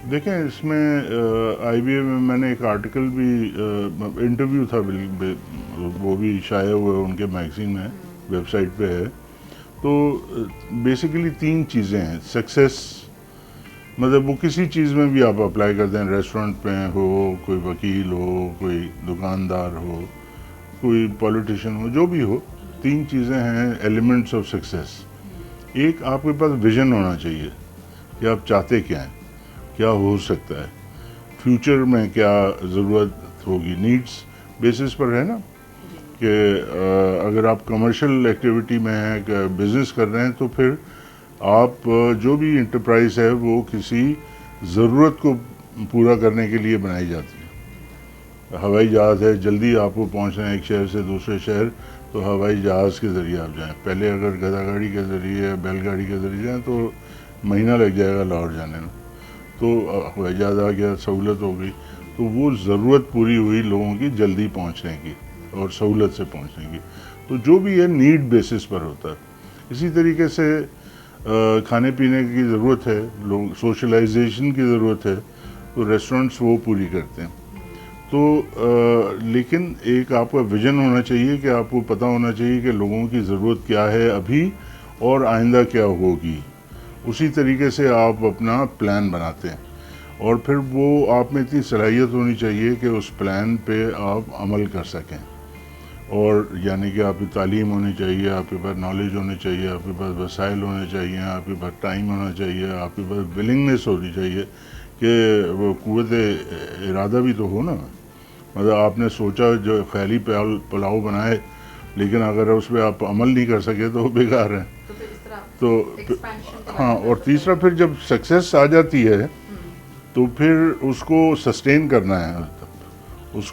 دیکھیں اس میں آئی بی اے میں میں نے ایک آرٹیکل بھی انٹرویو تھا وہ بھی شائع ہوا ان کے میگزین میں، ویب سائٹ پہ ہے. تو بیسیکلی 3 چیزیں ہیں. سکسیس مطلب وہ کسی چیز میں بھی آپ اپلائی کرتے ہیں، ریسٹورنٹ پہ ہو، کوئی وکیل ہو، کوئی دکاندار ہو، کوئی پولیٹیشین ہو، جو بھی ہو. 3 چیزیں ہیں ایلیمنٹس آف سکسیس. ایک، آپ کے پاس ویژن ہونا چاہیے کہ آپ چاہتے کیا ہیں، کیا ہو سکتا ہے، فیوچر میں کیا ضرورت ہوگی. نیڈس بیسس پر ہے نا کہ اگر آپ کمرشل ایکٹیویٹی میں ہیں، بزنس کر رہے ہیں، تو پھر آپ جو بھی انٹرپرائز ہے وہ کسی ضرورت کو پورا کرنے کے لیے بنائی جاتی ہے. ہوائی جہاز ہے، جلدی آپ کو پہنچنا ہے ایک شہر سے دوسرے شہر، تو ہوائی جہاز کے ذریعے آپ جائیں. پہلے اگر گدا گاڑی کے ذریعے یا بیل گاڑی کے ذریعے جائیں تو مہینہ لگ جائے گا لاہور جانے میں. تو ہوائی جہاز آ گیا، سہولت ہو گئی. تو وہ ضرورت پوری ہوئی لوگوں کی جلدی پہنچنے کی اور سہولت سے پہنچنے کی. تو جو بھی ہے نیڈ بیسس پر ہوتا ہے. اسی طریقے سے کھانے پینے کی ضرورت ہے، لوگ سوشلائزیشن کی ضرورت ہے، تو ریسٹورنٹس وہ پوری کرتے ہیں. تو لیکن ایک آپ کا ویژن ہونا چاہیے کہ آپ کو پتہ ہونا چاہیے کہ لوگوں کی ضرورت کیا ہے ابھی اور آئندہ کیا ہوگی. اسی طریقے سے آپ اپنا پلان بناتے ہیں، اور پھر وہ آپ میں اتنی صلاحیت ہونی چاہیے کہ اس پلان پہ آپ عمل کر سکیں. اور یعنی کہ آپ کی تعلیم ہونی چاہیے، آپ کے پاس نالج ہونی چاہیے، آپ کے پاس وسائل ہونے چاہیے، آپ کے پاس ٹائم ہونا چاہیے، آپ کے پاس ولنگنیس ہونی چاہیے کہ وہ قوت ارادہ بھی تو ہو نا. مطلب آپ نے سوچا جو خیالی پلاؤ بنائے، لیکن اگر اس پہ آپ عمل نہیں کر سکے تو وہ بیکار ہے. تو ہاں، اور تیسرا پھر جب سکسیس آ جاتی ہے تو پھر اس کو سسٹین کرنا ہے، اس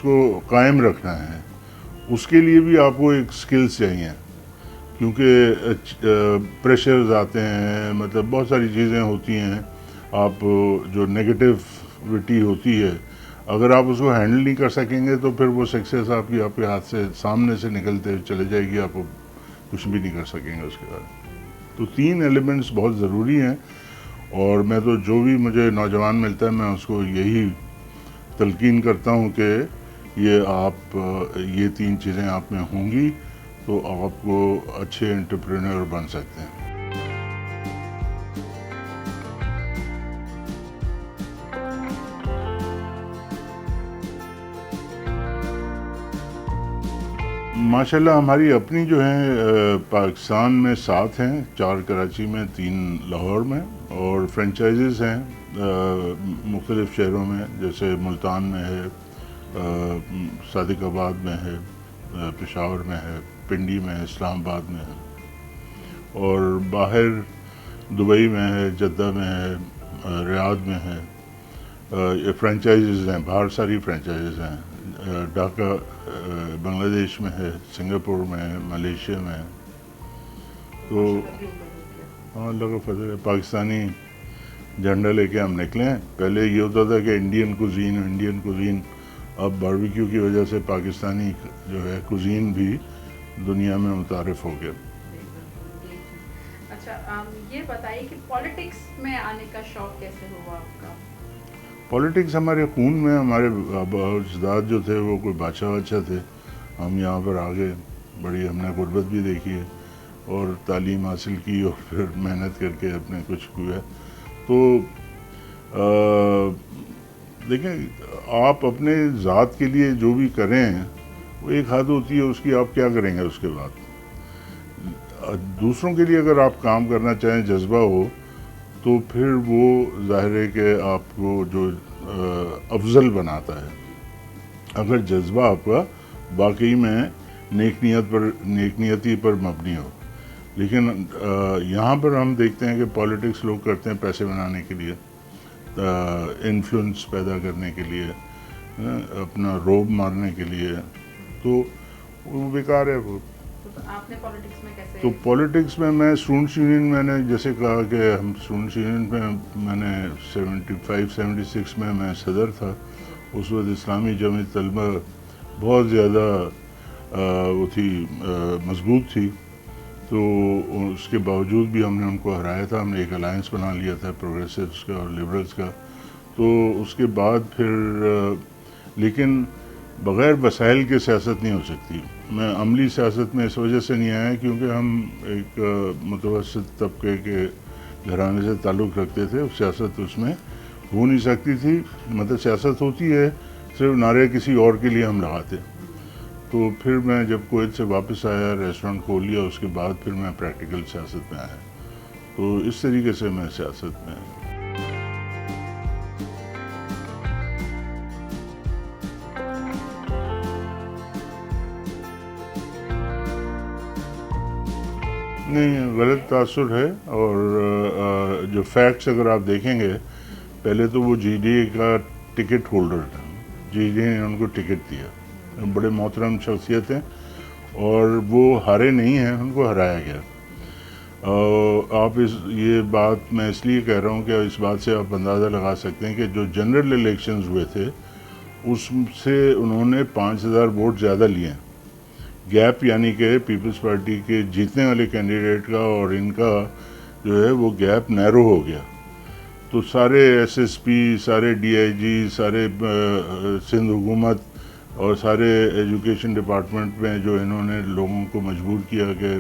کو قائم رکھنا ہے. اس کے لیے بھی آپ کو ایک سکلز چاہیے، کیونکہ پریشرز آتے ہیں، مطلب بہت ساری چیزیں ہوتی ہیں. آپ جو نیگیٹیوٹی ہوتی ہے، اگر آپ اس کو ہینڈل نہیں کر سکیں گے تو پھر وہ سکسیس آپ کے ہاتھ سے سامنے سے نکلتے چلے جائے گی، آپ کچھ بھی نہیں کر سکیں گے اس کے بعد. تو 3 ایلیمنٹس بہت ضروری ہیں. اور میں تو جو بھی مجھے نوجوان ملتا ہے میں اس کو یہی تلقین کرتا ہوں کہ یہ 3 چیزیں آپ میں ہوں گی تو آپ کو اچھے انٹرپرینور بن سکتے ہیں. ماشاءاللہ ہماری اپنی جو ہیں پاکستان میں 7 ہیں، 4 کراچی میں، 3 لاہور میں، اور فرینچائزز ہیں مختلف شہروں میں، جیسے ملتان میں ہے، صادق آباد میں ہے، پشاور میں ہے، پنڈی میں ہے، اسلام آباد میں ہے، اور باہر دبئی میں ہے، جدہ میں ہے، ریاض میں ہے. یہ فرینچائزز ہیں، باہر ساری فرینچائزز ہیں. ڈھاکہ بنگلہ دیش میں ہے، سنگاپور میں ہے، ملیشیا میں ہے. تو ہاں، اللہ کا فضل ہے. پاکستانی جھنڈا لے کے ہم نکلے ہیں. پہلے یہ ہوتا تھا کہ انڈین کوزین، اب باربیکیو کی وجہ سے پاکستانی جو ہے کوزین بھی دنیا میں متعارف ہو گیا. اچھا، یہ بتائیے کہ پالیٹکس میں آنے کا شوق کیسے ہوا آپ کا؟ پالیٹکس ہمارے خون میں، ہمارے اجداد جو تھے وہ کوئی بادشاہ تھے. ہم یہاں پر آ گئے، بڑی ہم نے غربت بھی دیکھی ہے اور تعلیم حاصل کی، اور پھر محنت کر کے اپنے کچھ کیا. تو دیکھیں، آپ اپنے ذات کے لیے جو بھی کریں وہ ایک حد ہوتی ہے اس کی، آپ کیا کریں گے اس کے بعد. دوسروں کے لیے اگر آپ کام کرنا چاہیں، جذبہ ہو، تو پھر وہ ظاہر ہے کہ آپ کو جو افضل بناتا ہے. اگر جذبہ آپ کا واقعی میں نیک نیتی پر مبنی ہو. لیکن یہاں پر ہم دیکھتے ہیں کہ پالیٹکس لوگ کرتے ہیں پیسے بنانے کے لیے، انفلوئنس پیدا کرنے کے لیے، اپنا روب مارنے کے لیے. تو وہ بیکار ہے. وہ آپ نے پالیٹکس میں کیسے؟ تو پالیٹکس میں اسٹوڈنٹس یونین، میں نے جیسے کہا کہ ہم اسٹوڈنٹس یونین میں نے 75-76 میں صدر تھا. اس وقت اسلامی جمعیت طلبہ بہت زیادہ وہ تھی، مضبوط تھی. تو اس کے باوجود بھی ہم نے ان کو ہرایا تھا. ہم نے ایک الائنس بنا لیا تھا پروگریسوز کا اور لبرلز کا. تو اس کے بعد پھر لیکن بغیر وسائل کے سیاست نہیں ہو سکتی. میں عملی سیاست میں اس وجہ سے نہیں آیا کیونکہ ہم ایک متوسط طبقے کے گھرانے سے تعلق رکھتے تھے. سیاست اس میں ہو نہیں سکتی تھی. مطلب سیاست ہوتی ہے صرف نعرے کسی اور کے لیے ہم لگاتے. تو پھر میں جب کویت سے واپس آیا ریسٹورینٹ کھول لیا, اس کے بعد پھر میں پریکٹیکل سیاست میں آیا. تو اس طریقے سے میں سیاست میں آیا. نہیں, غلط تاثر ہے. اور جو فیکٹس اگر آپ دیکھیں گے, پہلے تو وہ جی ڈی اے کا ٹکٹ ہولڈر تھا. جی ڈی اے نے ان کو ٹکٹ دیا. بڑے محترم شخصیت ہیں اور وہ ہارے نہیں ہیں, ان کو ہرایا گیا. آپ یہ بات میں اس لیے کہہ رہا ہوں کہ اس بات سے آپ اندازہ لگا سکتے ہیں کہ جو جنرل الیکشنز ہوئے تھے اس سے انہوں نے 5,000 ووٹ زیادہ لیے ہیں. گیپ یعنی کہ پیپلز پارٹی کے جیتنے والے کینڈیڈیٹ کا اور ان کا جو ہے وہ گیپ نیرو ہو گیا. تو سارے ایس ایس پی, سارے ڈی آئی جی, سارے سندھ حکومت اور سارے ایجوکیشن ڈپارٹمنٹ میں جو انہوں نے لوگوں کو مجبور کیا کہ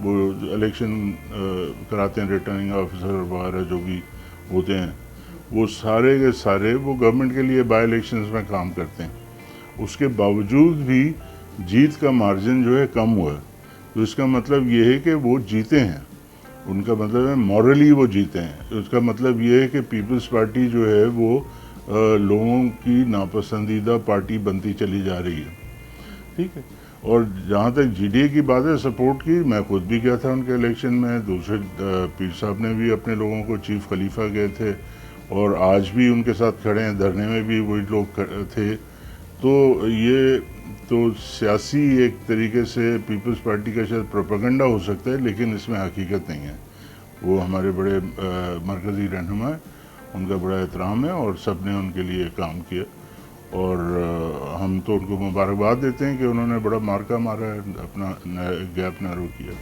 وہ الیکشن کراتے ہیں, ریٹرننگ آفیسر وغیرہ جو بھی ہوتے ہیں, وہ سارے کے سارے وہ گورنمنٹ کے لیے بائی الیکشنز میں کام کرتے ہیں. اس کے باوجود بھی جیت کا مارجن جو ہے کم ہوا ہے. تو اس کا مطلب یہ ہے کہ وہ جیتے ہیں. ان کا مطلب ہے مورلی وہ جیتے ہیں. اس کا مطلب یہ ہے کہ پیپلز پارٹی جو ہے وہ لوگوں کی ناپسندیدہ پارٹی بنتی چلی جا رہی ہے. ٹھیک ہے. اور جہاں تک جی ڈی اے کی بات ہے سپورٹ کی, میں خود بھی گیا تھا ان کے الیکشن میں. دوسرے پیر صاحب نے بھی اپنے لوگوں کو, چیف خلیفہ گئے تھے اور آج بھی ان کے ساتھ کھڑے ہیں. دھرنے میں بھی وہی لوگ تھے. تو یہ تو سیاسی ایک طریقے سے پیپلز پارٹی کا شاید پروپیگنڈا ہو سکتا ہے, لیکن اس میں حقیقت نہیں ہے. وہ ہمارے بڑے مرکزی رہنما ہیں, ان کا بڑا احترام ہے اور سب نے ان کے لیے کام کیا. اور ہم تو ان کو مبارکباد دیتے ہیں کہ انہوں نے بڑا مارکا مارا ہے, اپنا گیپ نیرو کیا.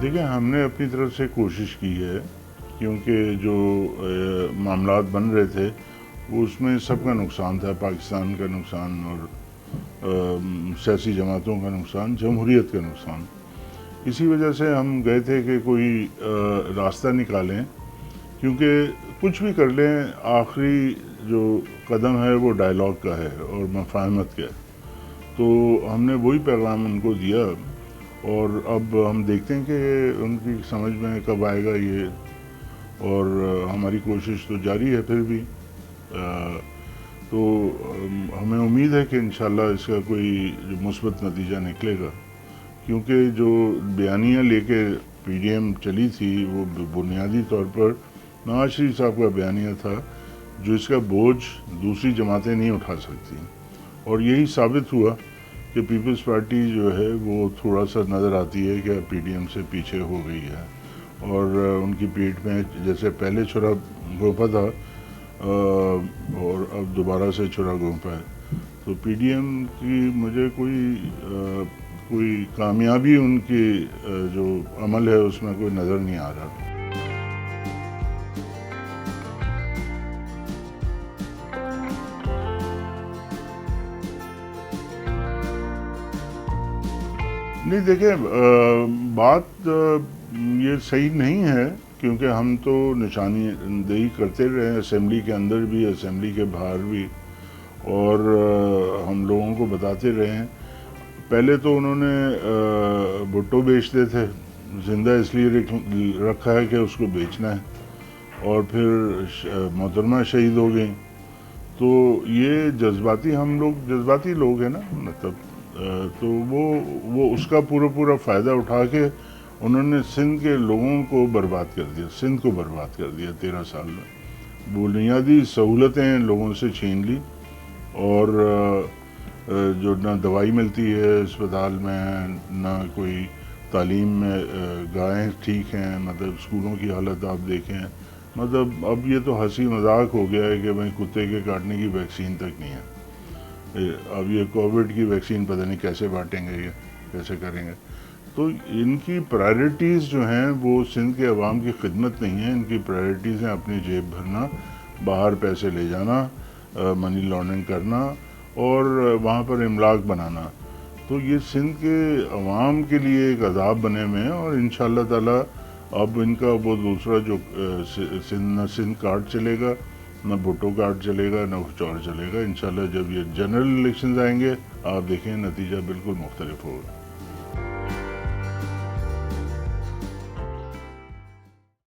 دیکھیں, ہم نے اپنی طرف سے کوشش کی ہے کیونکہ جو معاملات بن رہے تھے وہ اس میں سب کا نقصان تھا. پاکستان کا نقصان اور سیاسی جماعتوں کا نقصان, جمہوریت کا نقصان. اسی وجہ سے ہم گئے تھے کہ کوئی راستہ نکالیں, کیونکہ کچھ بھی کر لیں آخری جو قدم ہے وہ ڈائلاگ کا ہے اور مفاہمت کا ہے. تو ہم نے وہی پیغام ان کو دیا اور اب ہم دیکھتے ہیں کہ ان کی سمجھ میں کب آئے گا یہ. اور ہماری کوشش تو جاری ہے پھر بھی. تو ہمیں امید ہے کہ انشاءاللہ اس کا کوئی جو مثبت نتیجہ نکلے گا, کیونکہ جو بیانیہ لے کے پی ڈی ایم چلی تھی وہ بنیادی طور پر نواز شریف صاحب کا بیانیہ تھا جو اس کا بوجھ دوسری جماعتیں نہیں اٹھا سکتی. اور یہی ثابت ہوا کہ پیپلز پارٹی جو ہے وہ تھوڑا سا نظر آتی ہے کہ پی ڈی ایم سے پیچھے ہو گئی ہے. اور ان کی پیٹھ میں جیسے پہلے چھرا گھونپا تھا اور اب دوبارہ سے چھرا گھونپا ہے. تو پی ڈی ایم کی مجھے کوئی کامیابی ان کی جو عمل ہے اس میں کوئی نظر نہیں آ رہا. نہیں, دیکھیں بات یہ صحیح نہیں ہے کیونکہ ہم تو نشانی دہی کرتے رہے ہیں اسمبلی کے اندر بھی, اسمبلی کے باہر بھی, اور ہم لوگوں کو بتاتے رہے ہیں. پہلے تو انہوں نے بھٹو بیچتے تھے, زندہ اس لیے رکھا ہے کہ اس کو بیچنا ہے, اور پھر محترمہ شہید ہو گئیں. تو یہ ہم لوگ جذباتی لوگ ہیں نا, مطلب تو وہ اس کا پورا فائدہ اٹھا کے انہوں نے سندھ کے لوگوں کو برباد کر دیا, سندھ کو برباد کر دیا 13 سال میں. بنیادی سہولتیں لوگوں سے چھین لی, اور جو نہ دوائی ملتی ہے اسپتال میں, نہ کوئی تعلیم میں گائیں ٹھیک ہیں, مطلب اسکولوں کی حالت آپ دیکھیں مطلب اب یہ تو ہنسی مذاق ہو گیا ہے کہ بھائی کتے کے کاٹنے کی ویکسین تک نہیں ہے. اب یہ کووڈ کی ویکسین پتہ نہیں کیسے بانٹیں گے، یہ کیسے کریں گے. تو ان کی پرائرٹیز جو ہیں وہ سندھ کے عوام کی خدمت نہیں ہیں، ان کی پرائرٹیز ہیں اپنی جیب بھرنا، باہر پیسے لے جانا، منی لانڈرنگ کرنا اور وہاں پر املاک بنانا. تو یہ سندھ کے عوام کے لیے ایک عذاب بنے ہوئے ہیں، اور انشاءاللہ تعالی اب ان کا وہ دوسرا جو نہ سندھ کارڈ چلے گا، نہ بھٹو کارڈ چلے گا، نہ کچھ اور چلے گا. انشاءاللہ جب یہ جنرل الیکشنز آئیں گے آپ دیکھیں نتیجہ بالکل مختلف ہوگا.